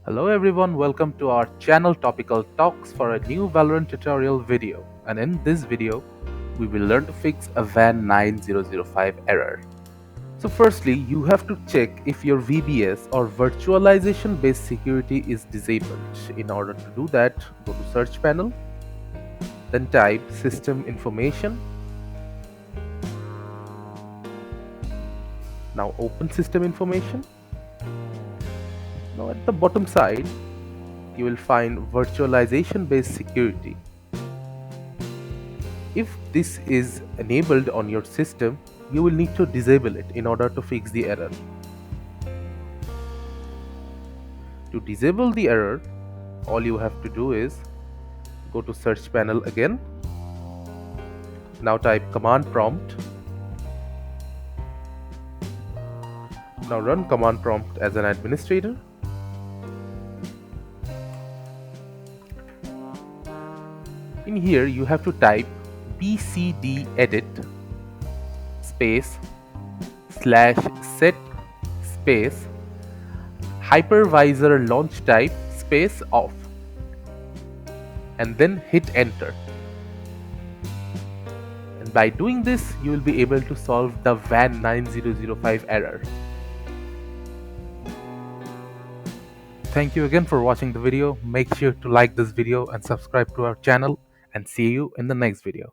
Hello everyone, welcome to our channel Topical Talks for a new Valorant tutorial video. And in this video, we will learn to fix a VAN9005 error. So firstly, you have to check if your VBS or virtualization based security is disabled. In order to do that, go to search panel, then type system information. Now open system information. Now at the bottom side, you will find virtualization based security. If this is enabled on your system, you will need to disable it in order to fix the error. To disable the error, all you have to do is go to search panel again. Now type command prompt. Now run command prompt as an administrator. In here you have to type bcdedit space /set space hypervisor launch type space off and then hit enter. And by doing this, you will be able to solve the VAN9005 error. Thank you again for watching the video. Make sure to like this video and subscribe to our channel, and see you in the next video.